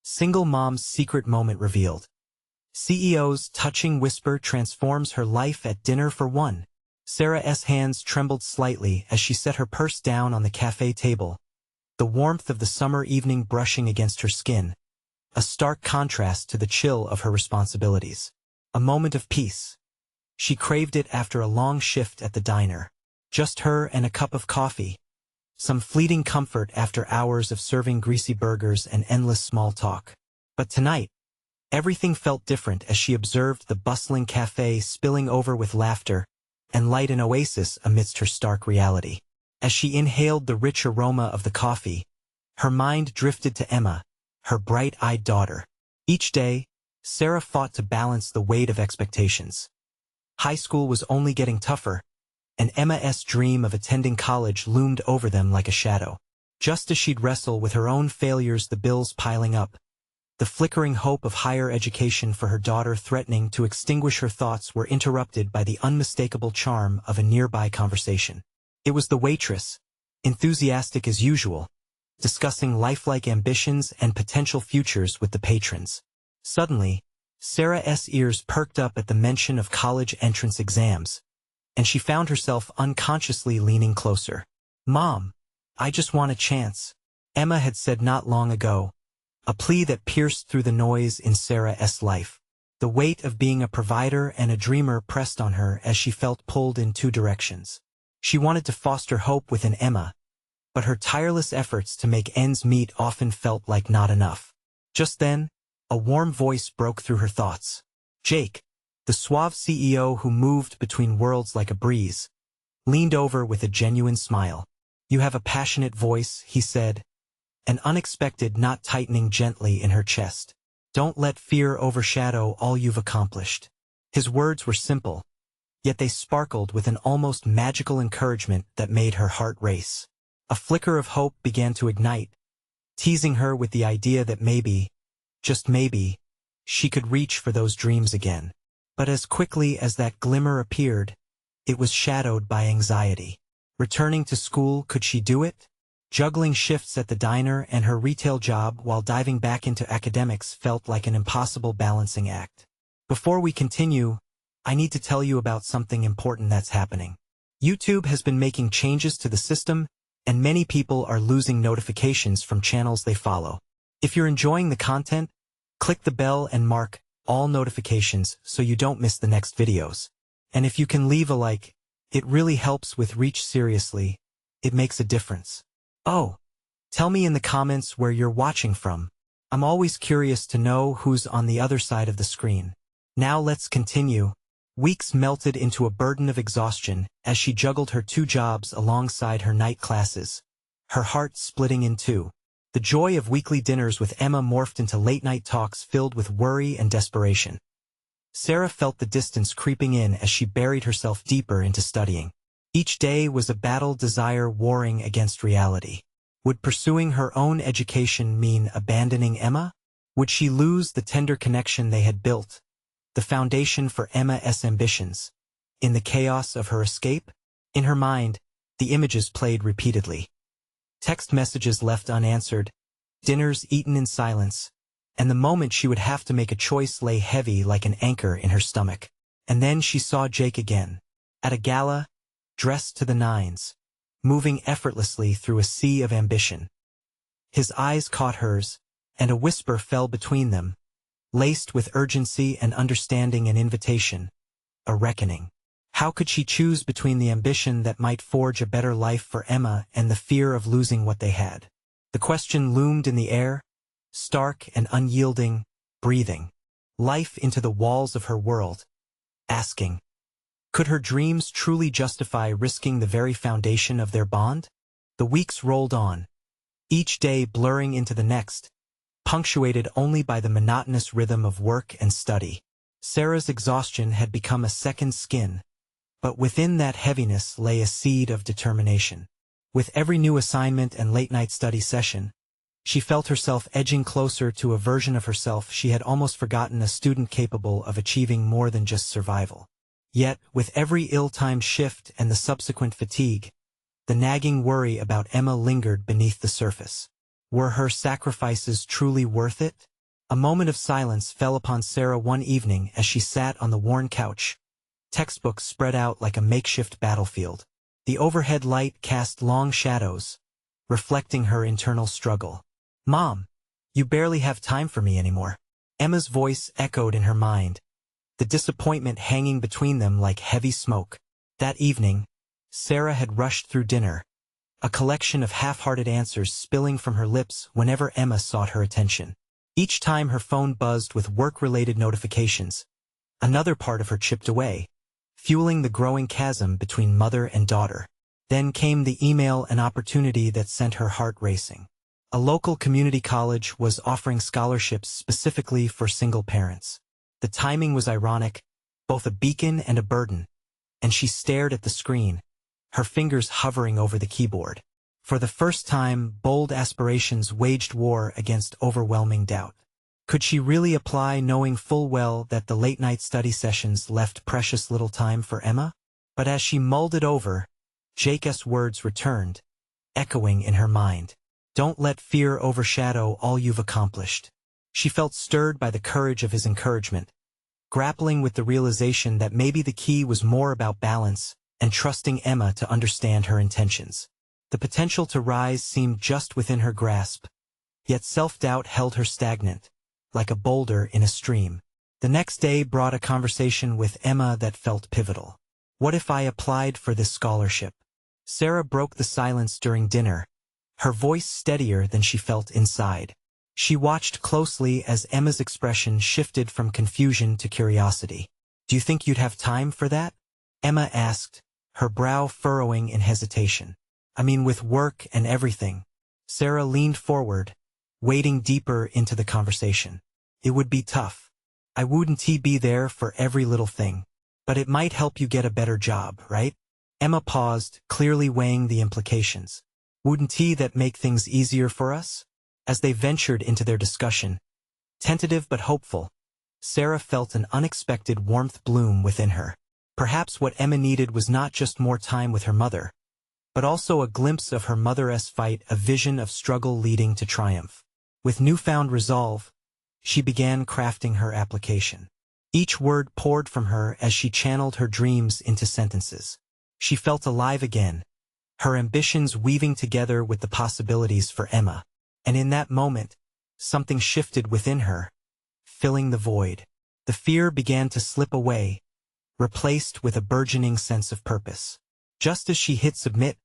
Single mom's secret moment revealed. CEO's touching whisper transforms her life at dinner for one. Sarah's hands trembled slightly as she set her purse down on the cafe table, the warmth of the summer evening brushing against her skin, a stark contrast to the chill of her responsibilities. A moment of peace. She craved it after a long shift at the diner. Just her and a cup of coffee. Some fleeting comfort after hours of serving greasy burgers and endless small talk. But tonight, everything felt different as she observed the bustling cafe spilling over with laughter and light an oasis amidst her stark reality. As she inhaled the rich aroma of the coffee, her mind drifted to Emma, her bright-eyed daughter. Each day, Sarah fought to balance the weight of expectations. High school was only getting tougher, and Emma's dream of attending college loomed over them like a shadow. Just as she'd wrestle with her own failures, the bills piling up, the flickering hope of higher education for her daughter threatening to extinguish her thoughts were interrupted by the unmistakable charm of a nearby conversation. It was the waitress, enthusiastic as usual, discussing lifelike ambitions and potential futures with the patrons. Suddenly, Sarah's ears perked up at the mention of college entrance exams, and she found herself unconsciously leaning closer. "Mom, I just want a chance," Emma had said not long ago, a plea that pierced through the noise in Sarah's life. The weight of being a provider and a dreamer pressed on her as she felt pulled in two directions. She wanted to foster hope within Emma, but her tireless efforts to make ends meet often felt like not enough. Just then, a warm voice broke through her thoughts. Jake, the suave CEO who moved between worlds like a breeze, leaned over with a genuine smile. "You have a passionate voice," he said, an unexpected knot tightening gently in her chest. "Don't let fear overshadow all you've accomplished." His words were simple, yet they sparkled with an almost magical encouragement that made her heart race. A flicker of hope began to ignite, teasing her with the idea that maybe, just maybe, she could reach for those dreams again. But as quickly as that glimmer appeared, it was shadowed by anxiety. Returning to school, could she do it? Juggling shifts at the diner and her retail job while diving back into academics felt like an impossible balancing act. Before we continue, I need to tell you about something important that's happening. YouTube has been making changes to the system, and many people are losing notifications from channels they follow. If you're enjoying the content, click the bell and mark all notifications so you don't miss the next videos. And if you can leave a like, it really helps with reach. Seriously, it makes a difference. Oh, tell me in the comments where you're watching from. I'm always curious to know who's on the other side of the screen. Now let's continue. Weeks melted into a burden of exhaustion as she juggled her two jobs alongside her night classes, her heart splitting in two. The joy of weekly dinners with Emma morphed into late-night talks filled with worry and desperation. Sarah felt the distance creeping in as she buried herself deeper into studying. Each day was a battle, desire warring against reality. Would pursuing her own education mean abandoning Emma? Would she lose the tender connection they had built, the foundation for Emma's ambitions? In the chaos of her escape, in her mind, the images played repeatedly. Text messages left unanswered, dinners eaten in silence, and the moment she would have to make a choice lay heavy like an anchor in her stomach. And then she saw Jake again, at a gala, dressed to the nines, moving effortlessly through a sea of ambition. His eyes caught hers, and a whisper fell between them, laced with urgency and understanding, an invitation, a reckoning. How could she choose between the ambition that might forge a better life for Emma and the fear of losing what they had? The question loomed in the air, stark and unyielding, breathing life into the walls of her world, asking, could her dreams truly justify risking the very foundation of their bond? The weeks rolled on, each day blurring into the next, punctuated only by the monotonous rhythm of work and study. Sarah's exhaustion had become a second skin, but within that heaviness lay a seed of determination. With every new assignment and late-night study session, she felt herself edging closer to a version of herself she had almost forgotten, a student capable of achieving more than just survival. Yet, with every ill-timed shift and the subsequent fatigue, the nagging worry about Emma lingered beneath the surface. Were her sacrifices truly worth it? A moment of silence fell upon Sarah one evening as she sat on the worn couch, textbooks spread out like a makeshift battlefield. The overhead light cast long shadows, reflecting her internal struggle. "Mom, you barely have time for me anymore." Emma's voice echoed in her mind, the disappointment hanging between them like heavy smoke. That evening, Sarah had rushed through dinner, a collection of half-hearted answers spilling from her lips whenever Emma sought her attention. Each time her phone buzzed with work-related notifications, another part of her chipped away, fueling the growing chasm between mother and daughter. Then came the email, an opportunity that sent her heart racing. A local community college was offering scholarships specifically for single parents. The timing was ironic, both a beacon and a burden, and she stared at the screen, her fingers hovering over the keyboard. For the first time, bold aspirations waged war against overwhelming doubt. Could she really apply, knowing full well that the late-night study sessions left precious little time for Emma? But as she mulled it over, Jake's words returned, echoing in her mind. "Don't let fear overshadow all you've accomplished." She felt stirred by the courage of his encouragement, grappling with the realization that maybe the key was more about balance and trusting Emma to understand her intentions. The potential to rise seemed just within her grasp, yet self-doubt held her stagnant, like a boulder in a stream. The next day brought a conversation with Emma that felt pivotal. "What if I applied for this scholarship?" Sarah broke the silence during dinner, her voice steadier than she felt inside. She watched closely as Emma's expression shifted from confusion to curiosity. "Do you think you'd have time for that?" Emma asked, her brow furrowing in hesitation. "I mean, with work and everything." Sarah leaned forward, wading deeper into the conversation. "It would be tough. I wouldn't be there for every little thing. But it might help you get a better job, right?" Emma paused, clearly weighing the implications. "Wouldn't that make things easier for us?" As they ventured into their discussion, tentative but hopeful, Sarah felt an unexpected warmth bloom within her. Perhaps what Emma needed was not just more time with her mother, but also a glimpse of her mother's fight, a vision of struggle leading to triumph. With newfound resolve, she began crafting her application. Each word poured from her as she channeled her dreams into sentences. She felt alive again, her ambitions weaving together with the possibilities for Emma. And in that moment, something shifted within her, filling the void. The fear began to slip away, replaced with a burgeoning sense of purpose. Just as she hit submit,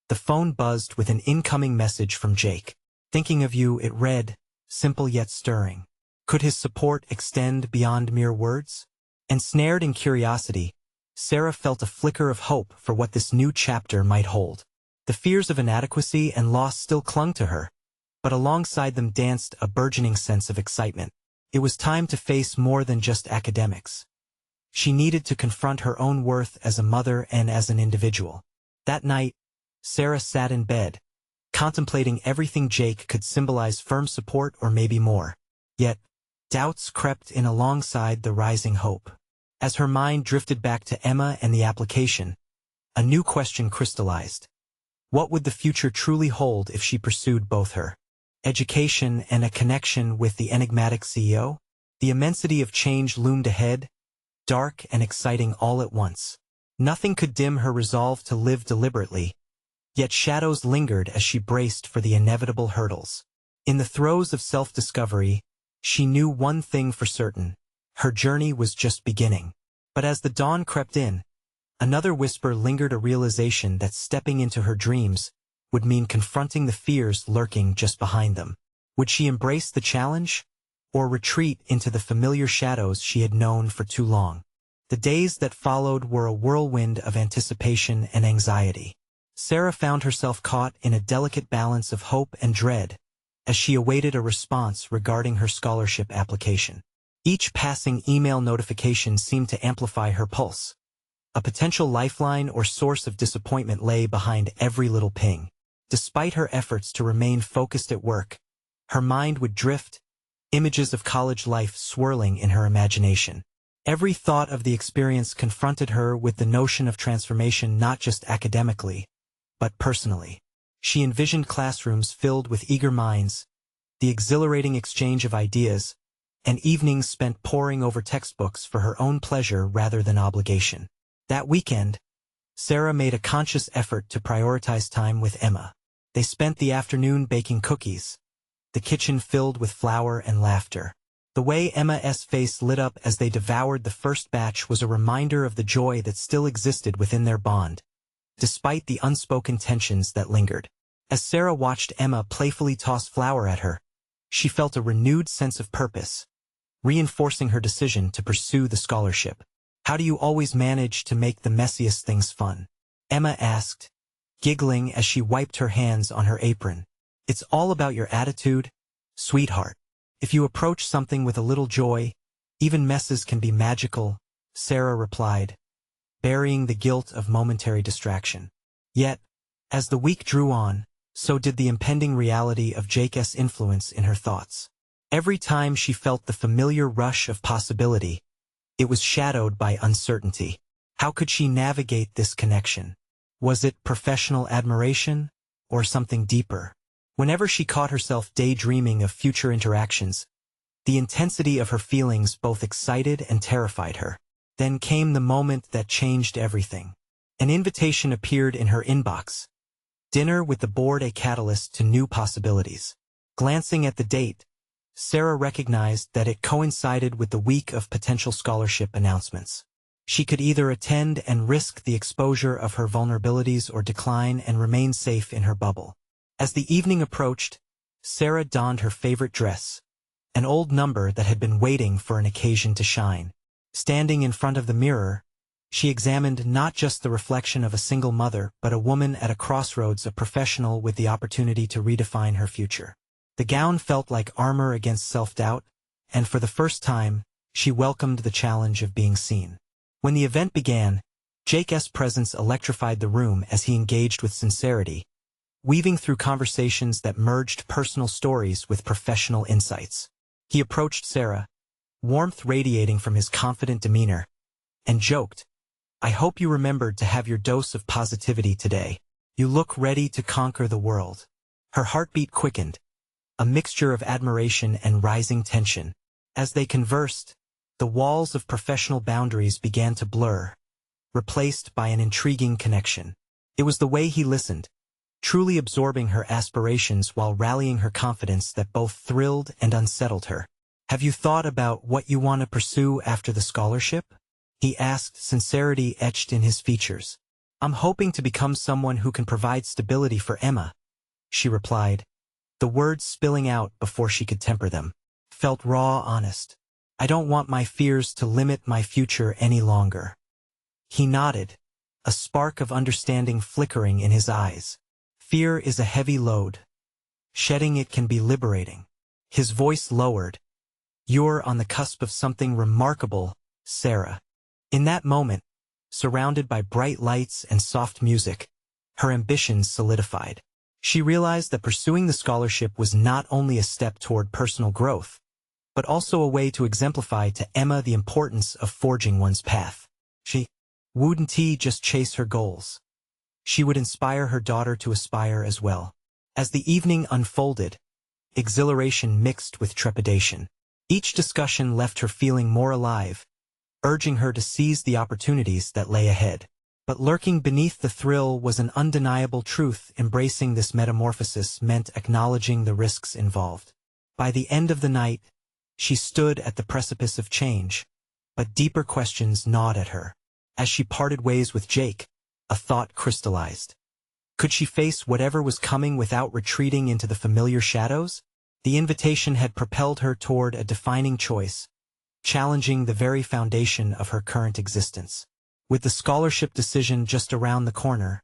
the phone buzzed with an incoming message from Jake. "Thinking of you," it read, simple yet stirring. Could his support extend beyond mere words? Ensnared in curiosity, Sarah felt a flicker of hope for what this new chapter might hold. The fears of inadequacy and loss still clung to her, but alongside them danced a burgeoning sense of excitement. It was time to face more than just academics. She needed to confront her own worth as a mother and as an individual. That night, Sarah sat in bed, contemplating everything Jake could symbolize: firm support or maybe more. Yet, doubts crept in alongside the rising hope. As her mind drifted back to Emma and the application, a new question crystallized. What would the future truly hold if she pursued both her education and a connection with the enigmatic CEO? The immensity of change loomed ahead, dark and exciting all at once. Nothing could dim her resolve to live deliberately, yet shadows lingered as she braced for the inevitable hurdles. In the throes of self-discovery, she knew one thing for certain: her journey was just beginning. But as the dawn crept in, another whisper lingered, a realization that stepping into her dreams would mean confronting the fears lurking just behind them. Would she embrace the challenge, or retreat into the familiar shadows she had known for too long? The days that followed were a whirlwind of anticipation and anxiety. Sarah found herself caught in a delicate balance of hope and dread as she awaited a response regarding her scholarship application. Each passing email notification seemed to amplify her pulse. A potential lifeline or source of disappointment lay behind every little ping. Despite her efforts to remain focused at work, her mind would drift, images of college life swirling in her imagination. Every thought of the experience confronted her with the notion of transformation, not just academically, but personally. She envisioned classrooms filled with eager minds, the exhilarating exchange of ideas, and evenings spent poring over textbooks for her own pleasure rather than obligation. That weekend, Sarah made a conscious effort to prioritize time with Emma. They spent the afternoon baking cookies, the kitchen filled with flour and laughter. The way Emma's face lit up as they devoured the first batch was a reminder of the joy that still existed within their bond, despite the unspoken tensions that lingered. As Sarah watched Emma playfully toss flour at her, she felt a renewed sense of purpose, reinforcing her decision to pursue the scholarship. "How do you always manage to make the messiest things fun?" Emma asked, giggling as she wiped her hands on her apron. "It's all about your attitude, sweetheart. If you approach something with a little joy, even messes can be magical," Sarah replied, burying the guilt of momentary distraction. Yet, as the week drew on, so did the impending reality of Jake's influence in her thoughts. Every time she felt the familiar rush of possibility, it was shadowed by uncertainty. How could she navigate this connection? Was it professional admiration, or something deeper? Whenever she caught herself daydreaming of future interactions, the intensity of her feelings both excited and terrified her. Then came the moment that changed everything. An invitation appeared in her inbox. Dinner with the board, a catalyst to new possibilities. Glancing at the date, Sarah recognized that it coincided with the week of potential scholarship announcements. She could either attend and risk the exposure of her vulnerabilities or decline and remain safe in her bubble. As the evening approached, Sarah donned her favorite dress, an old number that had been waiting for an occasion to shine. Standing in front of the mirror, she examined not just the reflection of a single mother, but a woman at a crossroads, a professional with the opportunity to redefine her future. The gown felt like armor against self-doubt, and for the first time, she welcomed the challenge of being seen. When the event began, Jake's presence electrified the room as he engaged with sincerity, weaving through conversations that merged personal stories with professional insights. He approached Sarah, warmth radiating from his confident demeanor, and joked, "I hope you remembered to have your dose of positivity today. You look ready to conquer the world." Her heartbeat quickened, a mixture of admiration and rising tension. As they conversed, the walls of professional boundaries began to blur, replaced by an intriguing connection. It was the way he listened, truly absorbing her aspirations while rallying her confidence, that both thrilled and unsettled her. "Have you thought about what you want to pursue after the scholarship?" he asked, sincerity etched in his features. "I'm hoping to become someone who can provide stability for Emma," she replied, the words spilling out before she could temper them. Felt raw, honest. "I don't want my fears to limit my future any longer." He nodded, a spark of understanding flickering in his eyes. "Fear is a heavy load. Shedding it can be liberating." His voice lowered. "You're on the cusp of something remarkable, Sarah." In that moment, surrounded by bright lights and soft music, her ambitions solidified. She realized that pursuing the scholarship was not only a step toward personal growth, but also a way to exemplify to Emma the importance of forging one's path. She wouldn't just chase her goals. She would inspire her daughter to aspire as well. As the evening unfolded, exhilaration mixed with trepidation. Each discussion left her feeling more alive, urging her to seize the opportunities that lay ahead. But lurking beneath the thrill was an undeniable truth. Embracing this metamorphosis meant acknowledging the risks involved. By the end of the night, she stood at the precipice of change, but deeper questions gnawed at her. As she parted ways with Jake, a thought crystallized. Could she face whatever was coming without retreating into the familiar shadows? The invitation had propelled her toward a defining choice, challenging the very foundation of her current existence. With the scholarship decision just around the corner,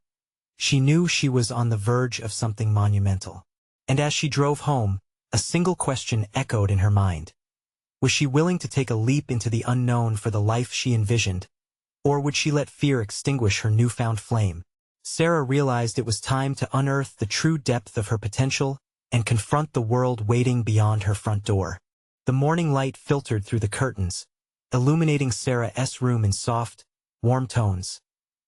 she knew she was on the verge of something monumental. And as she drove home, a single question echoed in her mind. Was she willing to take a leap into the unknown for the life she envisioned, or would she let fear extinguish her newfound flame? Sarah realized it was time to unearth the true depth of her potential and confront the world waiting beyond her front door. The morning light filtered through the curtains, illuminating Sarah's room in soft, warm tones.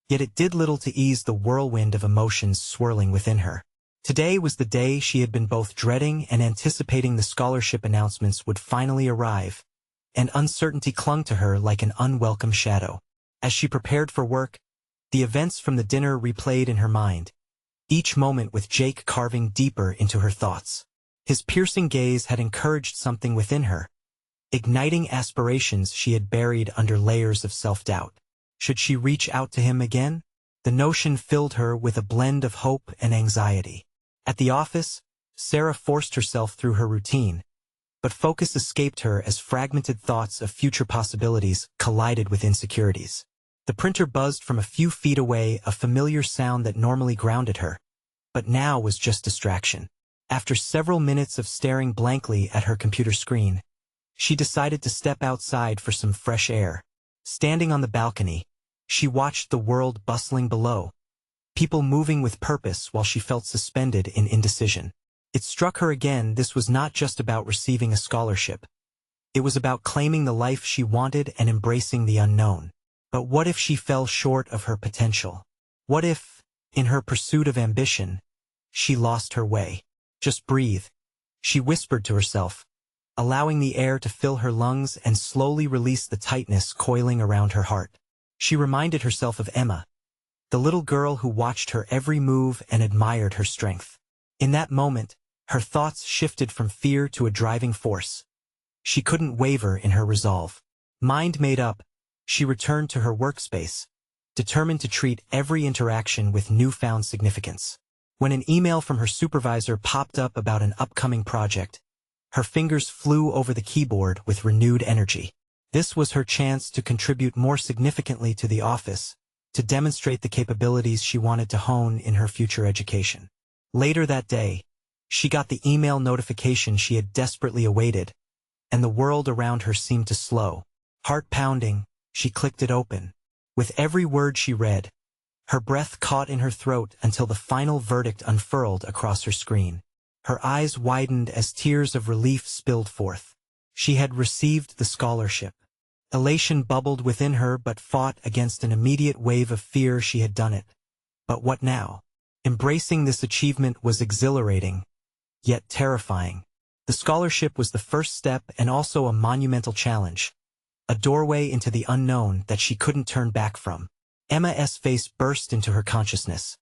Yet it did little to ease the whirlwind of emotions swirling within her. Today was the day she had been both dreading and anticipating. The scholarship announcements would finally arrive, and uncertainty clung to her like an unwelcome shadow. As she prepared for work, the events from the dinner replayed in her mind, each moment with Jake carving deeper into her thoughts. His piercing gaze had encouraged something within her, igniting aspirations she had buried under layers of self-doubt. Should she reach out to him again? The notion filled her with a blend of hope and anxiety. At the office, Sarah forced herself through her routine, but focus escaped her as fragmented thoughts of future possibilities collided with insecurities. The printer buzzed from a few feet away, a familiar sound that normally grounded her, but now was just distraction. After several minutes of staring blankly at her computer screen, she decided to step outside for some fresh air. Standing on the balcony, she watched the world bustling below, people moving with purpose while she felt suspended in indecision. It struck her again, this was not just about receiving a scholarship. It was about claiming the life she wanted and embracing the unknown. But what if she fell short of her potential? What if, in her pursuit of ambition, she lost her way? Just breathe, she whispered to herself, allowing the air to fill her lungs and slowly release the tightness coiling around her heart. She reminded herself of Emma, the little girl who watched her every move and admired her strength. In that moment, her thoughts shifted from fear to a driving force. She couldn't waver in her resolve. Mind made up, she returned to her workspace, determined to treat every interaction with newfound significance. When an email from her supervisor popped up about an upcoming project, her fingers flew over the keyboard with renewed energy. This was her chance to contribute more significantly to the office, to demonstrate the capabilities she wanted to hone in her future education. Later that day, she got the email notification she had desperately awaited, and the world around her seemed to slow. Heart pounding, she clicked it open. With every word she read, her breath caught in her throat until the final verdict unfurled across her screen. Her eyes widened as tears of relief spilled forth. She had received the scholarship. Elation bubbled within her but fought against an immediate wave of fear. She had done it. But what now? Embracing this achievement was exhilarating, yet terrifying. The scholarship was the first step and also a monumental challenge, a doorway into the unknown that she couldn't turn back from. Emma's face burst into her consciousness.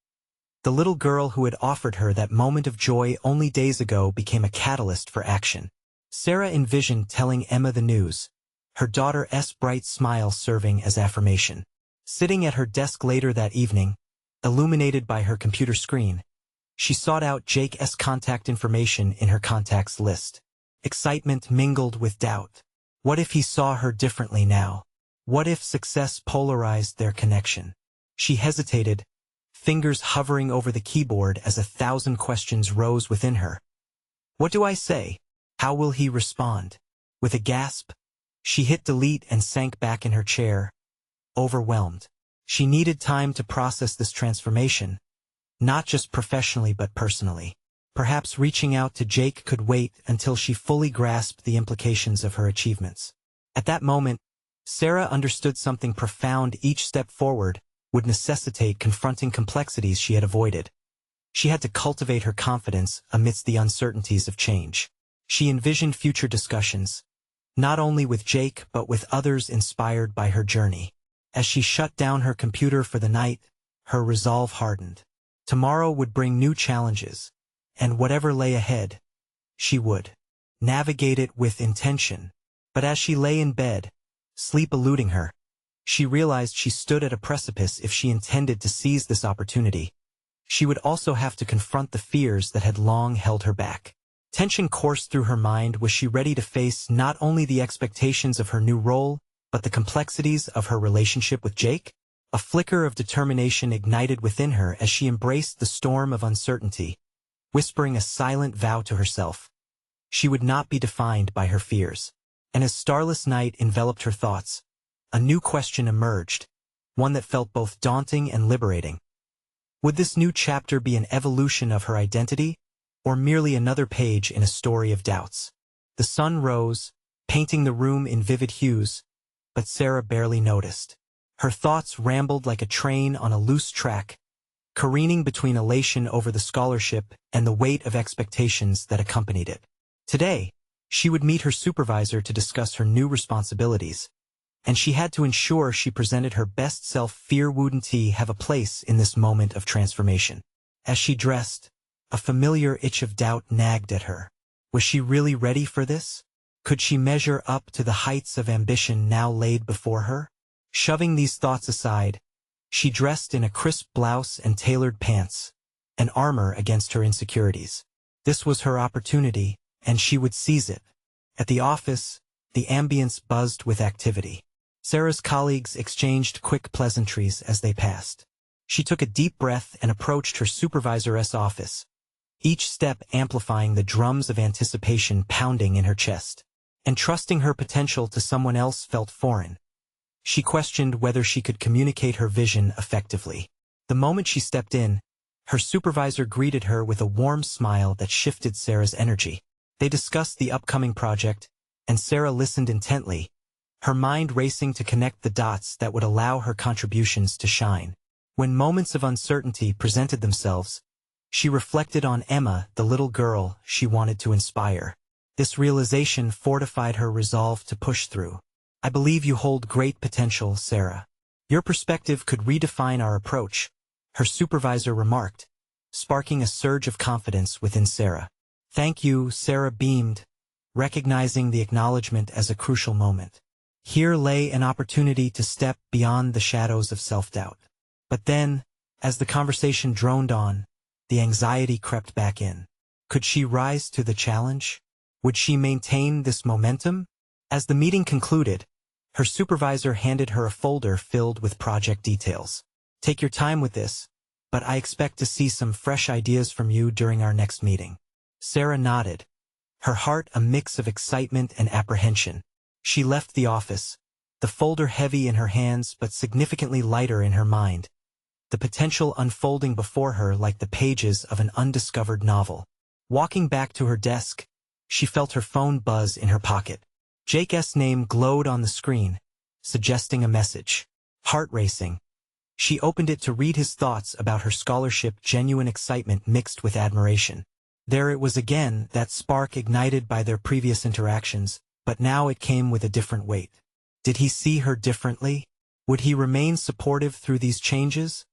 The little girl who had offered her that moment of joy only days ago became a catalyst for action. Sarah envisioned telling Emma the news, her daughter's bright smile serving as affirmation. Sitting at her desk later that evening, illuminated by her computer screen, she sought out Jake's contact information in her contacts list. Excitement mingled with doubt. What if he saw her differently now? What if success polarized their connection? She hesitated, fingers hovering over the keyboard as 1,000 questions rose within her. What do I say? How will he respond? With a gasp, she hit delete and sank back in her chair, overwhelmed. She needed time to process this transformation, not just professionally but personally. Perhaps reaching out to Jake could wait until she fully grasped the implications of her achievements. At that moment, Sarah understood something profound. Each step forward would necessitate confronting complexities she had avoided. She had to cultivate her confidence amidst the uncertainties of change. She envisioned future discussions, not only with Jake but with others inspired by her journey. As she shut down her computer for the night, her resolve hardened. Tomorrow would bring new challenges, and whatever lay ahead, she would navigate it with intention. But as she lay in bed, sleep eluding her, she realized she stood at a precipice. If she intended to seize this opportunity, she would also have to confront the fears that had long held her back. Tension coursed through her mind. Was she ready to face not only the expectations of her new role, but the complexities of her relationship with Jake? A flicker of determination ignited within her as she embraced the storm of uncertainty, whispering a silent vow to herself. She would not be defined by her fears. And as starless night enveloped her thoughts, a new question emerged, one that felt both daunting and liberating. Would this new chapter be an evolution of her identity, or merely another page in a story of doubts? The sun rose, painting the room in vivid hues, but Sarah barely noticed. Her thoughts rambled like a train on a loose track, careening between elation over the scholarship and the weight of expectations that accompanied it. Today, She would meet her supervisor to discuss her new responsibilities, and she had to ensure she presented her best self. Fear wouldn't have a place in this moment of transformation. As she dressed, a familiar itch of doubt nagged at her. Was she really ready for this? Could she measure up to the heights of ambition now laid before her? Shoving these thoughts aside, she dressed in a crisp blouse and tailored pants, an armor against her insecurities. This was her opportunity, and she would seize it. At the office, the ambience buzzed with activity. Sarah's colleagues exchanged quick pleasantries as they passed. She took a deep breath and approached her supervisor's office, each step amplifying the drums of anticipation pounding in her chest. Entrusting her potential to someone else felt foreign. She questioned whether she could communicate her vision effectively. The moment she stepped in, her supervisor greeted her with a warm smile that shifted Sarah's energy. They discussed the upcoming project, and Sarah listened intently, her mind racing to connect the dots that would allow her contributions to shine. When moments of uncertainty presented themselves, she reflected on Emma, the little girl she wanted to inspire. This realization fortified her resolve to push through. I believe you hold great potential, Sarah. Your perspective could redefine our approach, her supervisor remarked, sparking a surge of confidence within Sarah. Thank you, Sarah beamed, recognizing the acknowledgement as a crucial moment. Here lay an opportunity to step beyond the shadows of self-doubt. But then, as the conversation droned on, the anxiety crept back in. Could she rise to the challenge? Would she maintain this momentum? As the meeting concluded, her supervisor handed her a folder filled with project details. Take your time with this, but I expect to see some fresh ideas from you during our next meeting. Sarah nodded, her heart a mix of excitement and apprehension. She left the office, the folder heavy in her hands but significantly lighter in her mind, the potential unfolding before her like the pages of an undiscovered novel. Walking back to her desk, she felt her phone buzz in her pocket. Jake's name glowed on the screen, suggesting a message. Heart racing. She opened it to read his thoughts about her scholarship, genuine excitement mixed with admiration. There it was again, that spark ignited by their previous interactions, but now it came with a different weight. Did he see her differently? Would he remain supportive through these changes?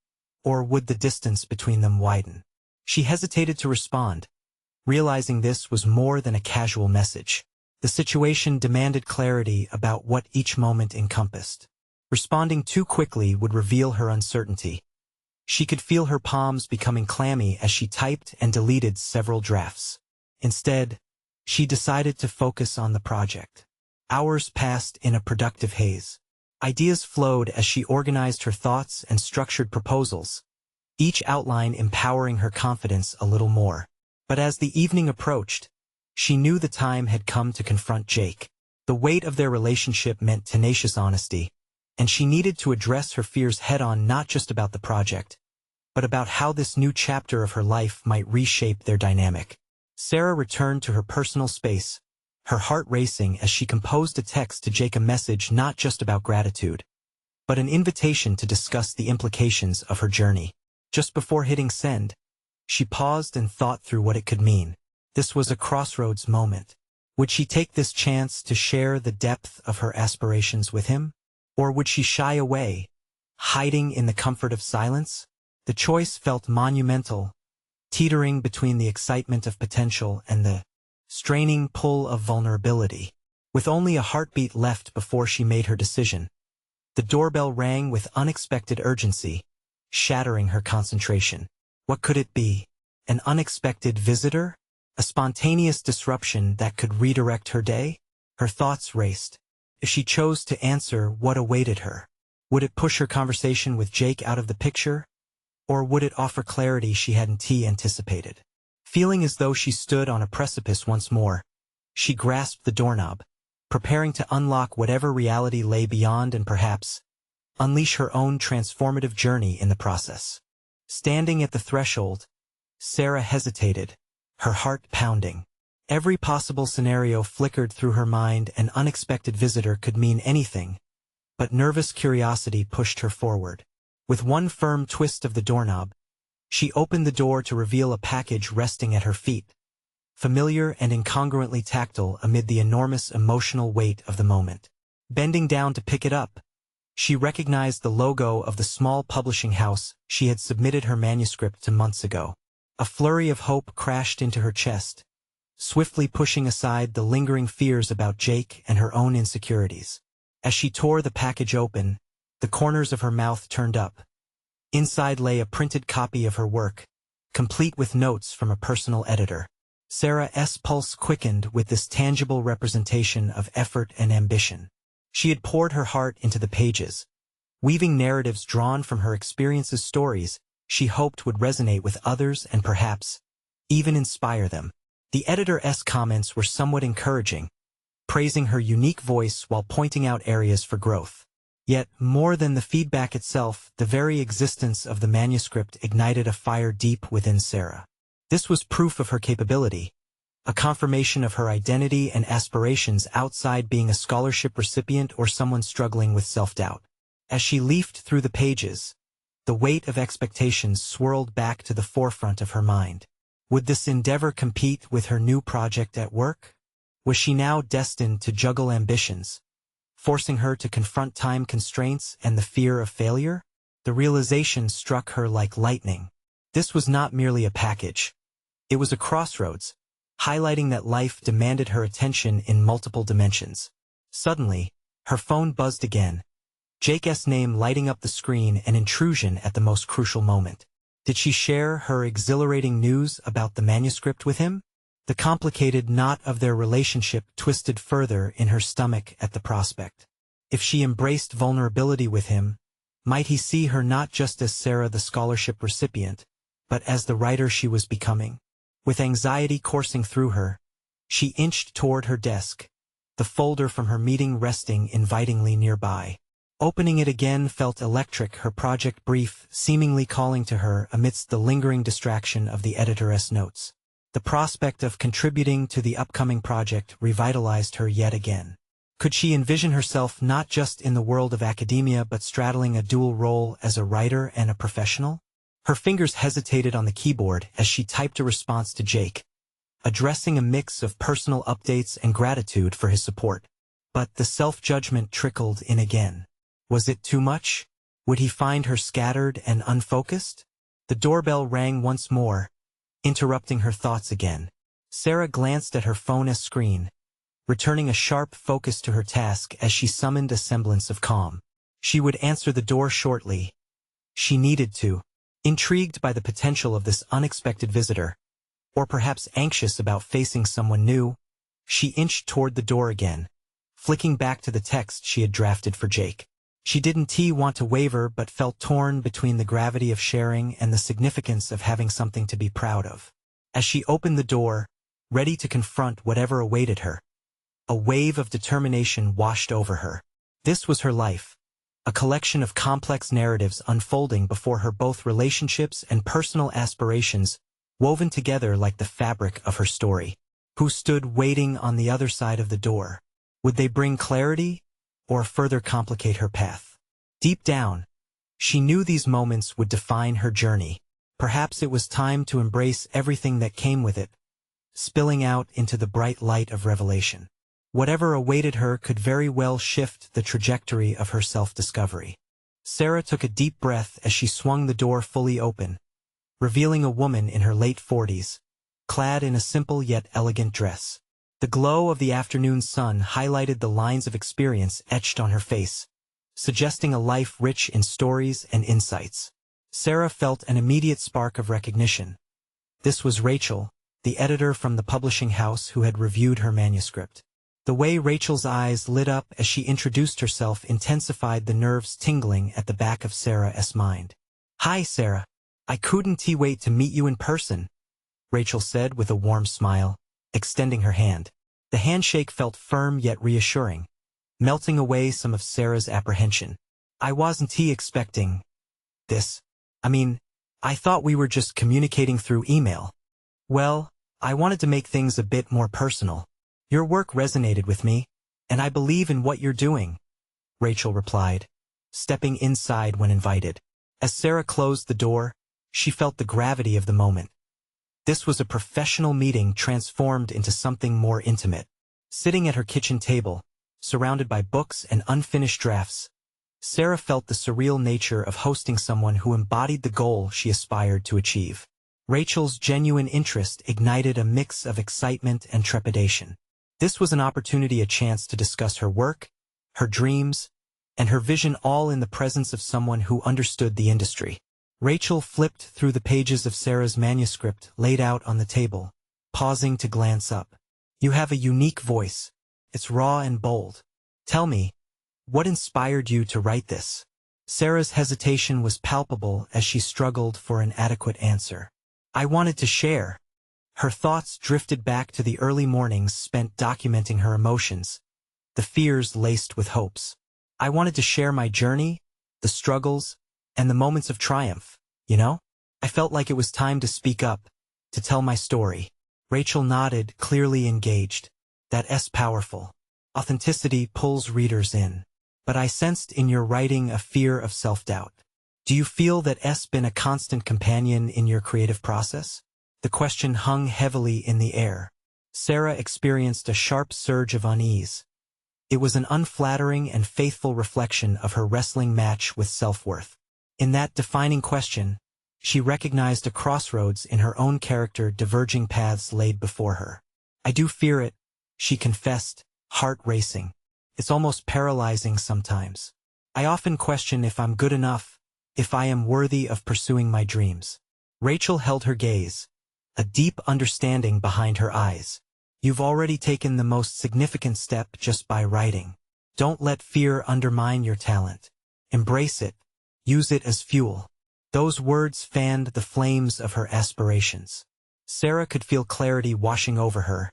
Or would the distance between them widen? She hesitated to respond, realizing this was more than a casual message. The situation demanded clarity about what each moment encompassed. Responding too quickly would reveal her uncertainty. She could feel her palms becoming clammy as she typed and deleted several drafts. Instead, she decided to focus on the project. Hours passed in a productive haze. Ideas flowed as she organized her thoughts and structured proposals, each outline empowering her confidence a little more. But as the evening approached, she knew the time had come to confront Jake. The weight of their relationship meant tenacious honesty, and she needed to address her fears head-on, not just about the project, but about how this new chapter of her life might reshape their dynamic. Sarah returned to her personal space, her heart racing as she composed a text to Jake, a message not just about gratitude, but an invitation to discuss the implications of her journey. Just before hitting send, she paused and thought through what it could mean. This was a crossroads moment. Would she take this chance to share the depth of her aspirations with him? Or would she shy away, hiding in the comfort of silence? The choice felt monumental, teetering between the excitement of potential and the straining pull of vulnerability. With only a heartbeat left before she made her decision, the doorbell rang with unexpected urgency, shattering her concentration. What could it be? An unexpected visitor? A spontaneous disruption that could redirect her day? Her thoughts raced. If she chose to answer, what awaited her? Would it push her conversation with Jake out of the picture? Or would it offer clarity she hadn't anticipated? Feeling as though she stood on a precipice once more, she grasped the doorknob, preparing to unlock whatever reality lay beyond and perhaps unleash her own transformative journey in the process. Standing at the threshold, Sarah hesitated, her heart pounding. Every possible scenario flickered through her mind. An unexpected visitor could mean anything, but nervous curiosity pushed her forward. With one firm twist of the doorknob, she opened the door to reveal a package resting at her feet. familiar and incongruently tactile amid the enormous emotional weight of the moment. Bending down to pick it up, she recognized the logo of the small publishing house she had submitted her manuscript to months ago. A flurry of hope crashed into her chest, swiftly pushing aside the lingering fears about Jake and her own insecurities. As she tore the package open, the corners of her mouth turned up. Inside lay a printed copy of her work, complete with notes from a personal editor. Sarah's pulse quickened with this tangible representation of effort and ambition. She had poured her heart into the pages, weaving narratives drawn from her experiences, stories she hoped would resonate with others and perhaps even inspire them. The editor's comments were somewhat encouraging, praising her unique voice while pointing out areas for growth. Yet, more than the feedback itself, the very existence of the manuscript ignited a fire deep within Sarah. This was proof of her capability, a confirmation of her identity and aspirations outside being a scholarship recipient or someone struggling with self-doubt. As she leafed through the pages, the weight of expectations swirled back to the forefront of her mind. Would this endeavor compete with her new project at work? Was she now destined to juggle ambitions, forcing her to confront time constraints and the fear of failure? The realization struck her like lightning. This was not merely a package. It was a crossroads, highlighting that life demanded her attention in multiple dimensions. Suddenly, her phone buzzed again, Jake's name lighting up the screen, an intrusion at the most crucial moment. Did she share her exhilarating news about the manuscript with him? The complicated knot of their relationship twisted further in her stomach at the prospect. If she embraced vulnerability with him, might he see her not just as Sarah the scholarship recipient, but as the writer she was becoming? With anxiety coursing through her, she inched toward her desk, the folder from her meeting resting invitingly nearby. Opening it again felt electric, her project brief seemingly calling to her amidst the lingering distraction of the editor's notes. The prospect of contributing to the upcoming project revitalized her yet again. Could she envision herself not just in the world of academia but straddling a dual role as a writer and a professional? Her fingers hesitated on the keyboard as she typed a response to Jake, addressing a mix of personal updates and gratitude for his support. But the self-judgment trickled in again. Was it too much? Would he find her scattered and unfocused? The doorbell rang once more, interrupting her thoughts again. Sarah glanced at her phone's screen, returning a sharp focus to her task as she summoned a semblance of calm. She would answer the door shortly. She needed to. Intrigued by the potential of this unexpected visitor, or perhaps anxious about facing someone new, she inched toward the door again, flicking back to the text she had drafted for Jake. She didn't want to waver but felt torn between the gravity of sharing and the significance of having something to be proud of. As she opened the door, ready to confront whatever awaited her, a wave of determination washed over her. This was her life, a collection of complex narratives unfolding before her, both relationships and personal aspirations, woven together like the fabric of her story. Who stood waiting on the other side of the door? Would they bring clarity or further complicate her path? Deep down, she knew these moments would define her journey. Perhaps it was time to embrace everything that came with it, spilling out into the bright light of revelation. Whatever awaited her could very well shift the trajectory of her self-discovery. Sarah took a deep breath as she swung the door fully open, revealing a woman in her late 40s, clad in a simple yet elegant dress. The glow of the afternoon sun highlighted the lines of experience etched on her face, suggesting a life rich in stories and insights. Sarah felt an immediate spark of recognition. This was Rachel, the editor from the publishing house who had reviewed her manuscript. The way Rachel's eyes lit up as she introduced herself intensified the nerves tingling at the back of Sarah's mind. "Hi, Sarah. I couldn't wait to meet you in person," Rachel said with a warm smile, extending her hand. The handshake felt firm yet reassuring, melting away some of Sarah's apprehension. "I wasn't expecting this. I thought we were just communicating through email." "Well, I wanted to make things a bit more personal. Your work resonated with me, and I believe in what you're doing," Rachel replied, stepping inside when invited. As Sarah closed the door, she felt the gravity of the moment. This was a professional meeting transformed into something more intimate. Sitting at her kitchen table, surrounded by books and unfinished drafts, Sarah felt the surreal nature of hosting someone who embodied the goal she aspired to achieve. Rachel's genuine interest ignited a mix of excitement and trepidation. This was an opportunity, a chance to discuss her work, her dreams, and her vision, all in the presence of someone who understood the industry. Rachel flipped through the pages of Sarah's manuscript laid out on the table, pausing to glance up. "You have a unique voice. It's raw and bold. Tell me, what inspired you to write this?" Sarah's hesitation was palpable as she struggled for an adequate answer. "I wanted to share." Her thoughts drifted back to the early mornings spent documenting her emotions, the fears laced with hopes. "I wanted to share my journey, the struggles, and the moments of triumph, you know? I felt like it was time to speak up, to tell my story." Rachel nodded, clearly engaged. "That's powerful. Authenticity pulls readers in. But I sensed in your writing a fear of self-doubt. Do you feel that's been a constant companion in your creative process?" The question hung heavily in the air. Sarah experienced a sharp surge of unease. It was an unflattering and faithful reflection of her wrestling match with self-worth. In that defining question, she recognized a crossroads in her own character, diverging paths laid before her. "I do fear it," she confessed, heart racing. "It's almost paralyzing sometimes. I often question if I'm good enough, if I am worthy of pursuing my dreams." Rachel held her gaze, a deep understanding behind her eyes. "You've already taken the most significant step just by writing. Don't let fear undermine your talent. Embrace it. Use it as fuel." Those words fanned the flames of her aspirations. Sarah could feel clarity washing over her,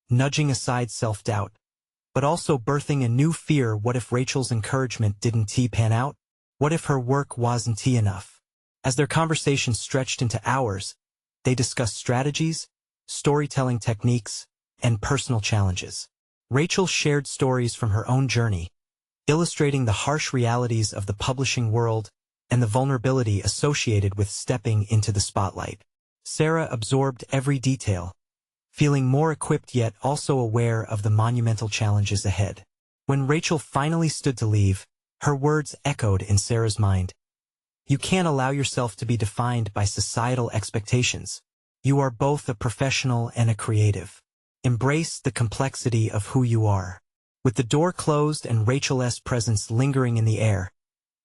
nudging aside self-doubt, but also birthing a new fear. What if Rachel's encouragement didn't pan out? What if her work wasn't enough? As their conversation stretched into hours, they discussed strategies, storytelling techniques, and personal challenges. Rachel shared stories from her own journey, illustrating the harsh realities of the publishing world and the vulnerability associated with stepping into the spotlight. Sarah absorbed every detail, feeling more equipped yet also aware of the monumental challenges ahead. When Rachel finally stood to leave, her words echoed in Sarah's mind. "You can't allow yourself to be defined by societal expectations. You are both a professional and a creative. Embrace the complexity of who you are." With the door closed and Rachel's presence lingering in the air,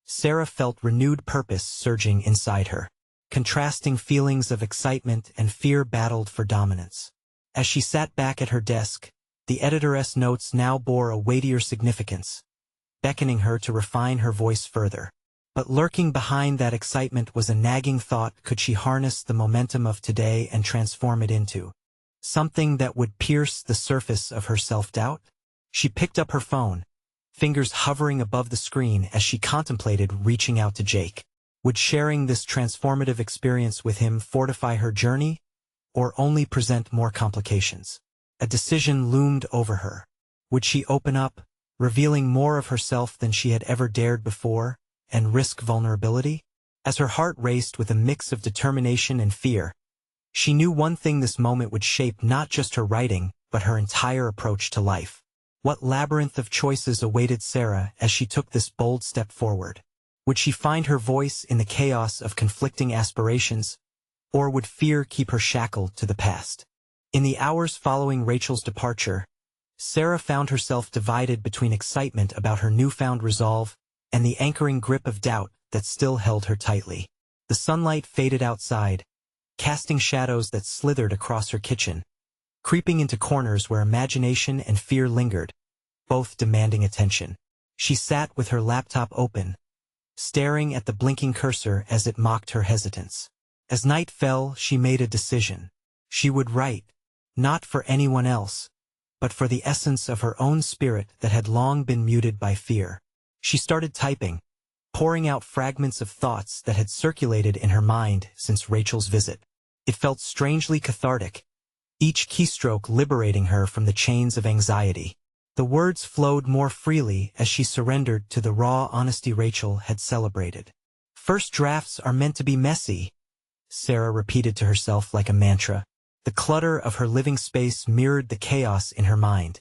Sarah felt renewed purpose surging inside her. Contrasting feelings of excitement and fear battled for dominance. As she sat back at her desk, the editor's notes now bore a weightier significance, beckoning her to refine her voice further. But lurking behind that excitement was a nagging thought: could she harness the momentum of today and transform it into something that would pierce the surface of her self-doubt? She picked up her phone, fingers hovering above the screen as she contemplated reaching out to Jake. Would sharing this transformative experience with him fortify her journey, or only present more complications? A decision loomed over her. Would she open up, revealing more of herself than she had ever dared before, and risk vulnerability? As her heart raced with a mix of determination and fear, she knew one thing: this moment would shape not just her writing, but her entire approach to life. What labyrinth of choices awaited Sarah as she took this bold step forward? Would she find her voice in the chaos of conflicting aspirations, or would fear keep her shackled to the past? In the hours following Rachel's departure, Sarah found herself divided between excitement about her newfound resolve and the anchoring grip of doubt that still held her tightly. The sunlight faded outside, casting shadows that slithered across her kitchen, creeping into corners where imagination and fear lingered, both demanding attention. She sat with her laptop open, staring at the blinking cursor as it mocked her hesitance. As night fell, she made a decision. She would write, not for anyone else, but for the essence of her own spirit that had long been muted by fear. She started typing, pouring out fragments of thoughts that had circulated in her mind since Rachel's visit. It felt strangely cathartic, each keystroke liberating her from the chains of anxiety. The words flowed more freely as she surrendered to the raw honesty Rachel had celebrated. "First drafts are meant to be messy," Sarah repeated to herself like a mantra. The clutter of her living space mirrored the chaos in her mind.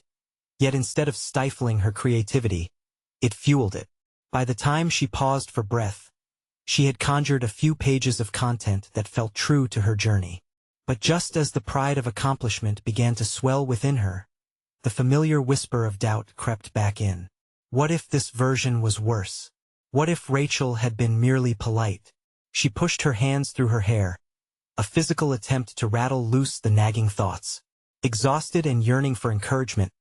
Yet instead of stifling her creativity, it fueled it. By the time she paused for breath, she had conjured a few pages of content that felt true to her journey. But just as the pride of accomplishment began to swell within her, the familiar whisper of doubt crept back in. What if this version was worse? What if Rachel had been merely polite? She pushed her hands through her hair, a physical attempt to rattle loose the nagging thoughts. Exhausted and yearning for encouragement,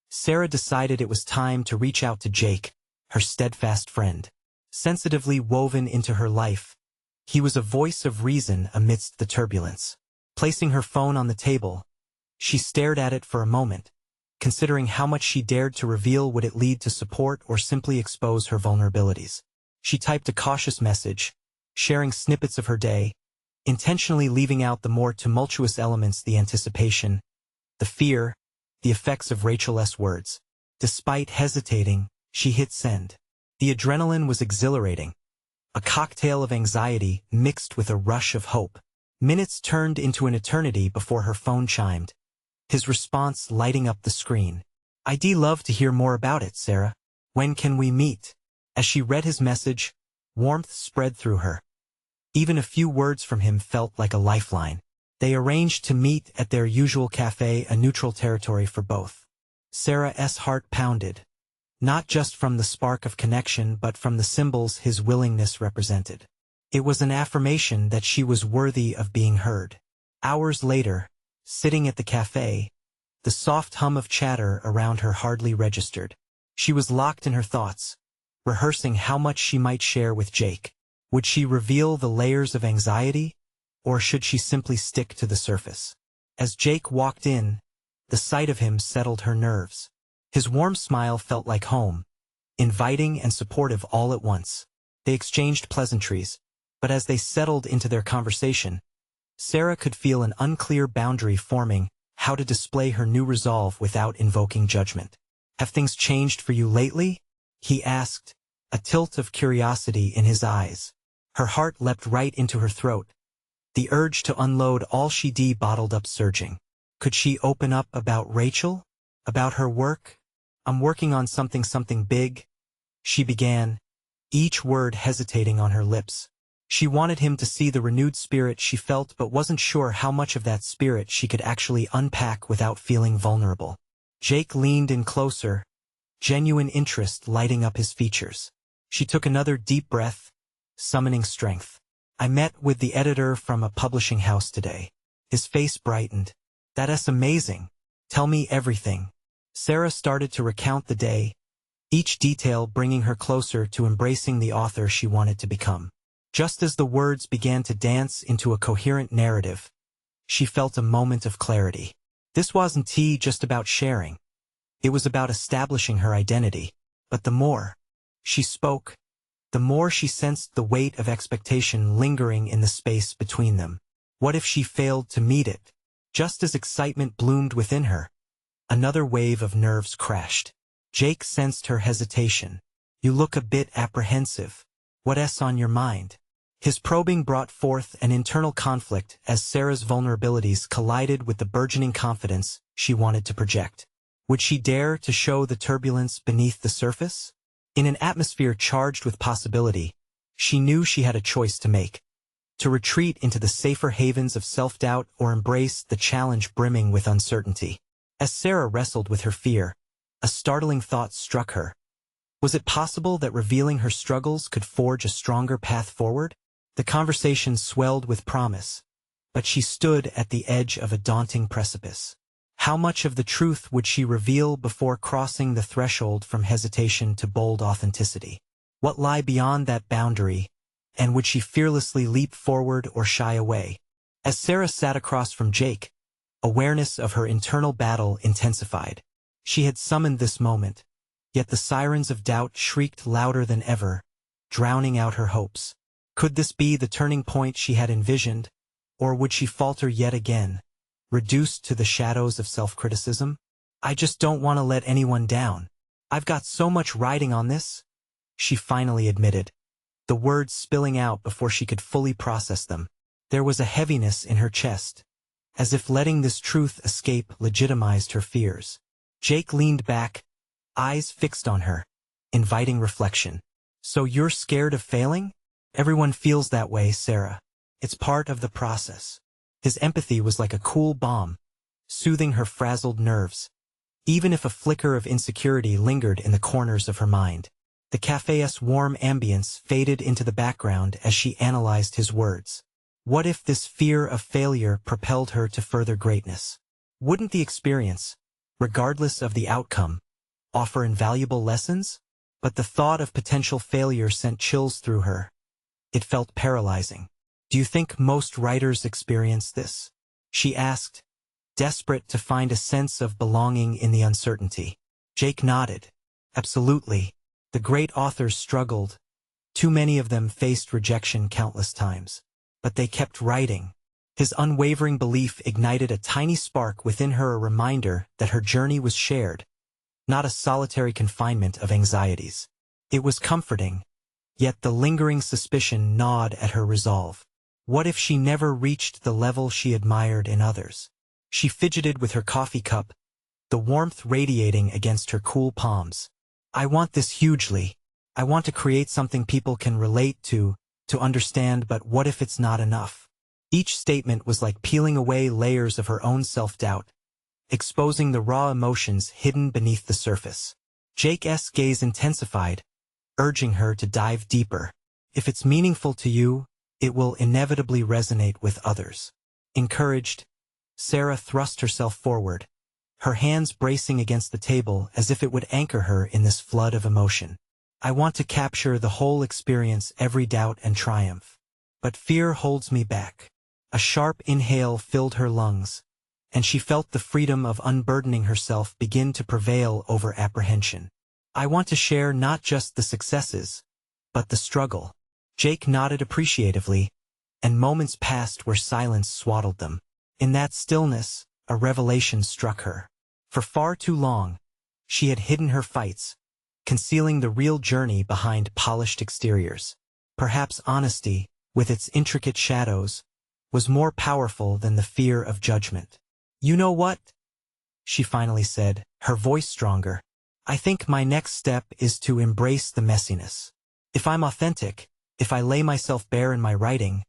Sarah decided it was time to reach out to Jake, her steadfast friend. Sensitively woven into her life, he was a voice of reason amidst the turbulence. Placing her phone on the table, she stared at it for a moment, considering how much she dared to reveal. Would it lead to support or simply expose her vulnerabilities? She typed a cautious message, sharing snippets of her day, intentionally leaving out the more tumultuous elements: the anticipation, the fear, the effects of Rachel's words. Despite hesitating, she hit send. The adrenaline was exhilarating, a cocktail of anxiety mixed with a rush of hope. Minutes turned into an eternity before her phone chimed, his response lighting up the screen. "I'd love to hear more about it, Sarah. When can we meet?" As she read his message, warmth spread through her. Even a few words from him felt like a lifeline. They arranged to meet at their usual cafe, a neutral territory for both. Sarah's heart pounded, not just from the spark of connection but from the symbols his willingness represented. It was an affirmation that she was worthy of being heard. Hours later, sitting at the cafe, the soft hum of chatter around her hardly registered. She was locked in her thoughts, rehearsing how much she might share with Jake. Would she reveal the layers of anxiety, or should she simply stick to the surface? As Jake walked in, the sight of him settled her nerves. His warm smile felt like home, inviting and supportive all at once. They exchanged pleasantries, but as they settled into their conversation, Sarah could feel an unclear boundary forming: how to display her new resolve without invoking judgment. "Have things changed for you lately?" he asked, a tilt of curiosity in his eyes. Her heart leapt right into her throat, the urge to unload all she'd bottled up surging. Could she open up about Rachel? About her work? "I'm working on something big," she began, each word hesitating on her lips. She wanted him to see the renewed spirit she felt but wasn't sure how much of that spirit she could actually unpack without feeling vulnerable. Jake leaned in closer, genuine interest lighting up his features. She took another deep breath, summoning strength. "I met with the editor from a publishing house today." His face brightened. "That's amazing. Tell me everything." Sarah started to recount the day, each detail bringing her closer to embracing the author she wanted to become. Just as the words began to dance into a coherent narrative, she felt a moment of clarity. This wasn't just about sharing. It was about establishing her identity. But the more she spoke, the more she sensed the weight of expectation lingering in the space between them. What if she failed to meet it? Just as excitement bloomed within her, another wave of nerves crashed. Jake sensed her hesitation. "You look a bit apprehensive. What's on your mind?" His probing brought forth an internal conflict as Sarah's vulnerabilities collided with the burgeoning confidence she wanted to project. Would she dare to show the turbulence beneath the surface? In an atmosphere charged with possibility, she knew she had a choice to make: to retreat into the safer havens of self-doubt or embrace the challenge brimming with uncertainty. As Sarah wrestled with her fear, a startling thought struck her. Was it possible that revealing her struggles could forge a stronger path forward? The conversation swelled with promise, but she stood at the edge of a daunting precipice. How much of the truth would she reveal before crossing the threshold from hesitation to bold authenticity? What lay beyond that boundary, and would she fearlessly leap forward or shy away? As Sarah sat across from Jake, awareness of her internal battle intensified. She had summoned this moment, yet the sirens of doubt shrieked louder than ever, drowning out her hopes. Could this be the turning point she had envisioned, or would she falter yet again, reduced to the shadows of self-criticism? "I just don't want to let anyone down. I've got so much riding on this," she finally admitted, the words spilling out before she could fully process them. There was a heaviness in her chest, as if letting this truth escape legitimized her fears. Jake leaned back, eyes fixed on her, inviting reflection. So you're scared of failing? Everyone feels that way, Sarah. It's part of the process. His empathy was like a cool balm, soothing her frazzled nerves, even if a flicker of insecurity lingered in the corners of her mind. The cafe's warm ambience faded into the background as she analyzed his words. What if this fear of failure propelled her to further greatness? Wouldn't the experience, regardless of the outcome, offer invaluable lessons? But the thought of potential failure sent chills through her. It felt paralyzing. Do you think most writers experience this? She asked, desperate to find a sense of belonging in the uncertainty. Jake nodded. Absolutely. The great authors struggled. Too many of them faced rejection countless times. But they kept writing. His unwavering belief ignited a tiny spark within her, a reminder that her journey was shared, not a solitary confinement of anxieties. It was comforting, yet the lingering suspicion gnawed at her resolve. What if she never reached the level she admired in others? She fidgeted with her coffee cup, the warmth radiating against her cool palms. I want this hugely. I want to create something people can relate to understand, but what if it's not enough? Each statement was like peeling away layers of her own self-doubt, exposing the raw emotions hidden beneath the surface. Jake's gaze intensified, urging her to dive deeper. If it's meaningful to you, it will inevitably resonate with others. Encouraged, Sarah thrust herself forward, her hands bracing against the table as if it would anchor her in this flood of emotion. I want to capture the whole experience, every doubt and triumph. But fear holds me back. A sharp inhale filled her lungs, and she felt the freedom of unburdening herself begin to prevail over apprehension. I want to share not just the successes, but the struggle. Jake nodded appreciatively, and moments passed where silence swaddled them. In that stillness, a revelation struck her. For far too long, she had hidden her fights, concealing the real journey behind polished exteriors. Perhaps honesty, with its intricate shadows, was more powerful than the fear of judgment. You know what? She finally said, her voice stronger. I think my next step is to embrace the messiness. If I'm authentic, if I lay myself bare in my writing,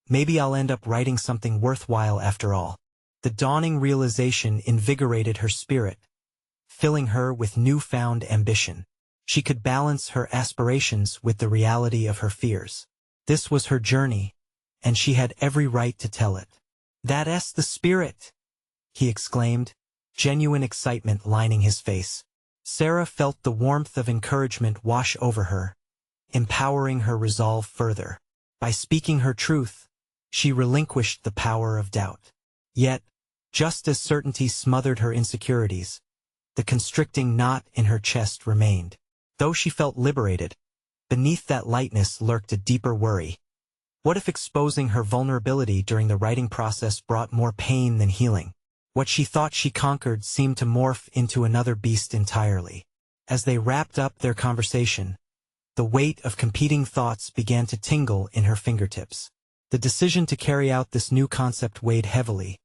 maybe I'll end up writing something worthwhile after all. The dawning realization invigorated her spirit, filling her with newfound ambition. She could balance her aspirations with the reality of her fears. This was her journey, and she had every right to tell it. That's the spirit, he exclaimed, genuine excitement lining his face. Sarah felt the warmth of encouragement wash over her, empowering her resolve further. By speaking her truth, she relinquished the power of doubt. Yet, just as certainty smothered her insecurities, the constricting knot in her chest remained. Though she felt liberated, beneath that lightness lurked a deeper worry. What if exposing her vulnerability during the writing process brought more pain than healing? What she thought she conquered seemed to morph into another beast entirely. As they wrapped up their conversation, the weight of competing thoughts began to tingle in her fingertips. The decision to carry out this new concept weighed heavily,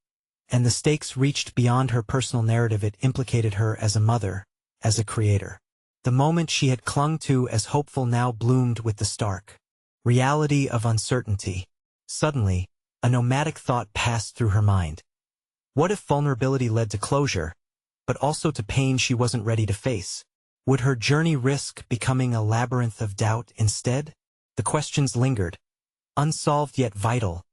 and the stakes reached beyond her personal narrative. It implicated her as a mother, as a creator. The moment she had clung to as hopeful now bloomed with the stark reality of uncertainty. Suddenly, a nomadic thought passed through her mind. What if vulnerability led to closure, but also to pain she wasn't ready to face? Would her journey risk becoming a labyrinth of doubt instead? The questions lingered, unsolved yet vital,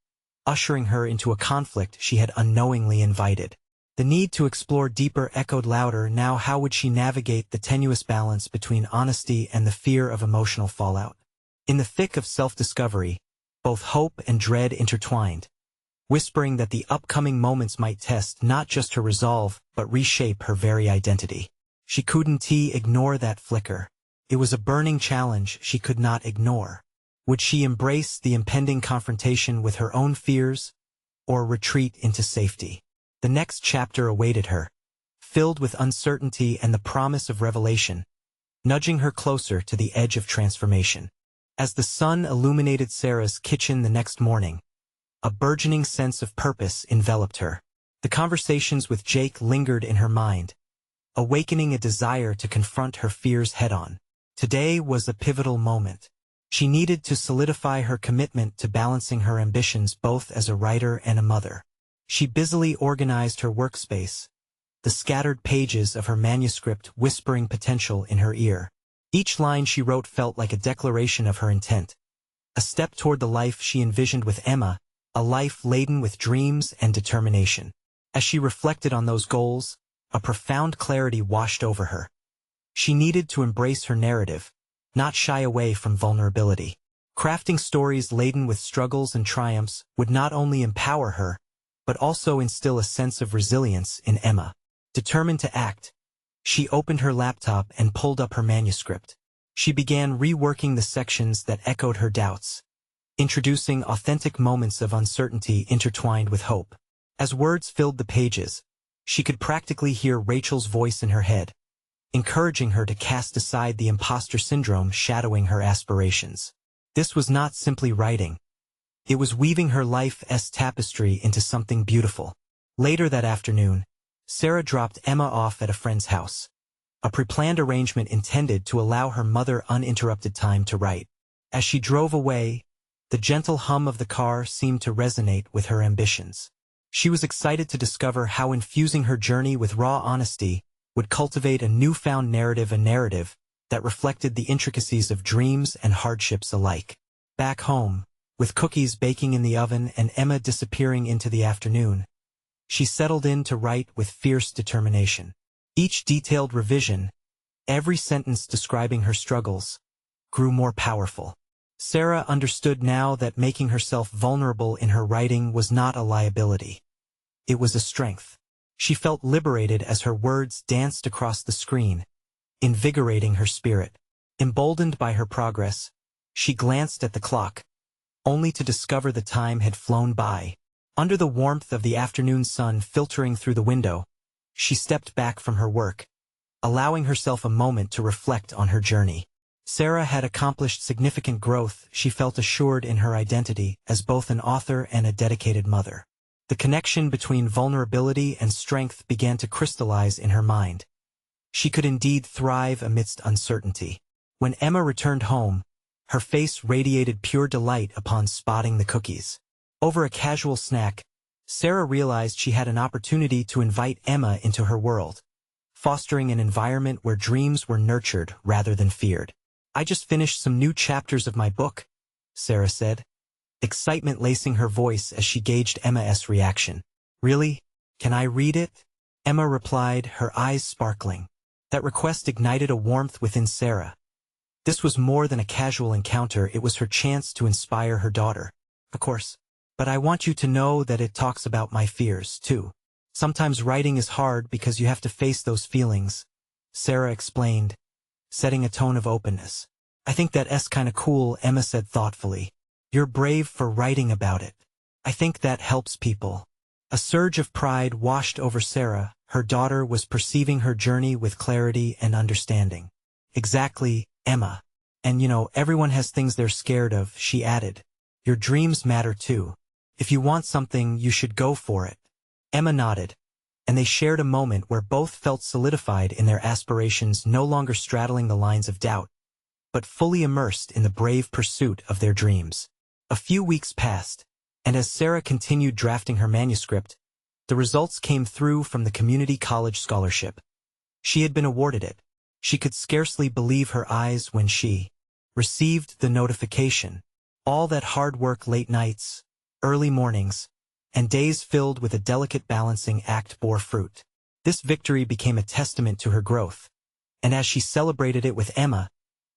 ushering her into a conflict she had unknowingly invited. The need to explore deeper echoed louder now. How would she navigate the tenuous balance between honesty and the fear of emotional fallout? In the thick of self-discovery, both hope and dread intertwined, whispering that the upcoming moments might test not just her resolve, but reshape her very identity. She couldn't ignore that flicker. It was a burning challenge she could not ignore. Would she embrace the impending confrontation with her own fears, or retreat into safety? The next chapter awaited her, filled with uncertainty and the promise of revelation, nudging her closer to the edge of transformation. As the sun illuminated Sarah's kitchen the next morning, A burgeoning sense of purpose enveloped her. The conversations with Jake lingered in her mind, awakening a desire to confront her fears head-on. Today was a pivotal moment. She needed to solidify her commitment to balancing her ambitions both as a writer and a mother. She busily organized her workspace, the scattered pages of her manuscript whispering potential in her ear. Each line she wrote felt like a declaration of her intent, a step toward the life she envisioned with Emma, a life laden with dreams and determination. As she reflected on those goals, a profound clarity washed over her. She needed to embrace her narrative, not shy away from vulnerability. Crafting stories laden with struggles and triumphs would not only empower her, but also instill a sense of resilience in Emma. Determined to act, she opened her laptop and pulled up her manuscript. She began reworking the sections that echoed her doubts, introducing authentic moments of uncertainty intertwined with hope. As words filled the pages, she could practically hear Rachel's voice in her head, encouraging her to cast aside the imposter syndrome shadowing her aspirations. This was not simply writing. It was weaving her life's tapestry into something beautiful. Later that afternoon, Sarah dropped Emma off at a friend's house, a pre-planned arrangement intended to allow her mother uninterrupted time to write. As she drove away, the gentle hum of the car seemed to resonate with her ambitions. She was excited to discover how infusing her journey with raw honesty would cultivate a newfound narrative, a narrative that reflected the intricacies of dreams and hardships alike. Back home, with cookies baking in the oven and Emma disappearing into the afternoon, she settled in to write with fierce determination. Each detailed revision, every sentence describing her struggles, grew more powerful. Sarah understood now that making herself vulnerable in her writing was not a liability. It was a strength. She felt liberated as her words danced across the screen, invigorating her spirit. Emboldened by her progress, she glanced at the clock, only to discover the time had flown by. Under the warmth of the afternoon sun filtering through the window, she stepped back from her work, allowing herself a moment to reflect on her journey. Sarah had accomplished significant growth. She felt assured in her identity as both an author and a dedicated mother. The connection between vulnerability and strength began to crystallize in her mind. She could indeed thrive amidst uncertainty. When Emma returned home, her face radiated pure delight upon spotting the cookies. Over a casual snack, Sarah realized she had an opportunity to invite Emma into her world, fostering an environment where dreams were nurtured rather than feared. "I just finished some new chapters of my book," Sarah said, excitement lacing her voice as she gauged Emma's reaction. "Really? Can I read it?" Emma replied, her eyes sparkling. That request ignited a warmth within Sarah. This was more than a casual encounter, it was her chance to inspire her daughter. "Of course. But I want you to know that it talks about my fears, too. Sometimes writing is hard because you have to face those feelings," Sarah explained, setting a tone of openness. "I think that's kinda cool," Emma said thoughtfully. "You're brave for writing about it. I think that helps people." A surge of pride washed over Sarah. Her daughter was perceiving her journey with clarity and understanding. "Exactly, Emma. And everyone has things they're scared of," she added. "Your dreams matter too. If you want something, you should go for it." Emma nodded, and they shared a moment where both felt solidified in their aspirations, no longer straddling the lines of doubt, but fully immersed in the brave pursuit of their dreams. A few weeks passed, and as Sarah continued drafting her manuscript, the results came through from the community college scholarship. She had been awarded it. She could scarcely believe her eyes when she received the notification. All that hard work, late nights, early mornings, and days filled with a delicate balancing act bore fruit. This victory became a testament to her growth, and as she celebrated it with Emma,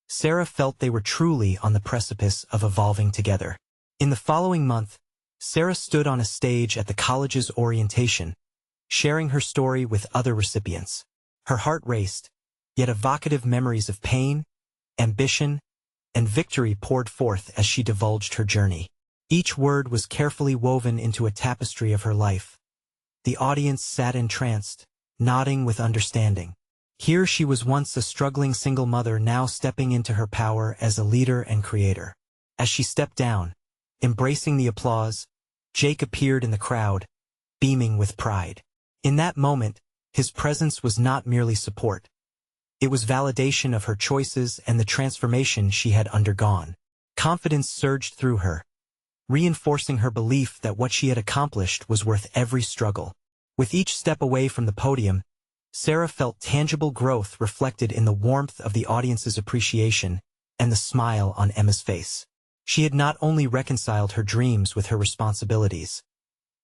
Sarah felt they were truly on the precipice of evolving together. In the following month, Sarah stood on a stage at the college's orientation, sharing her story with other recipients. Her heart raced, yet evocative memories of pain, ambition, and victory poured forth as she divulged her journey. Each word was carefully woven into a tapestry of her life. The audience sat entranced, nodding with understanding. Here she was, once a struggling single mother, now stepping into her power as a leader and creator. As she stepped down, embracing the applause, Jake appeared in the crowd, beaming with pride. In that moment, his presence was not merely support. It was validation of her choices and the transformation she had undergone. Confidence surged through her, reinforcing her belief that what she had accomplished was worth every struggle. With each step away from the podium, Sarah felt tangible growth reflected in the warmth of the audience's appreciation and the smile on Emma's face. She had not only reconciled her dreams with her responsibilities.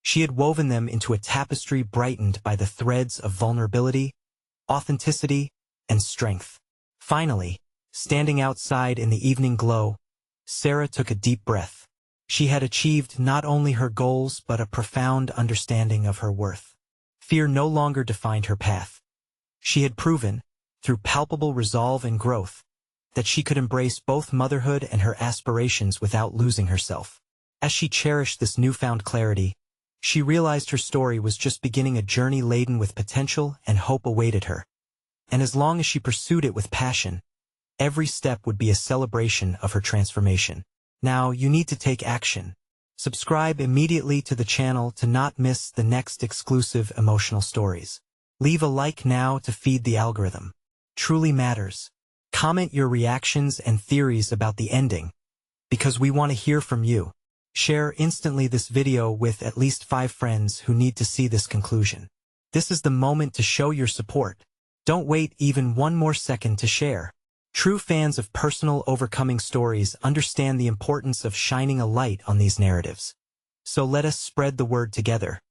She had woven them into a tapestry brightened by the threads of vulnerability, authenticity, and strength. Finally, standing outside in the evening glow, Sarah took a deep breath. She had achieved not only her goals but a profound understanding of her worth. Fear no longer defined her path. She had proven, through palpable resolve and growth, that she could embrace both motherhood and her aspirations without losing herself. As she cherished this newfound clarity, she realized her story was just beginning a journey laden with potential and hope awaited her. And as long as she pursued it with passion, every step would be a celebration of her transformation. Now, you need to take action. Subscribe immediately to the channel to not miss the next exclusive emotional stories. Leave a like now to feed the algorithm. Truly matters. Comment your reactions and theories about the ending, because we want to hear from you. Share instantly this video with at least 5 friends who need to see this conclusion. This is the moment to show your support. Don't wait even one more second to share. True fans of personal overcoming stories understand the importance of shining a light on these narratives. So let us spread the word together.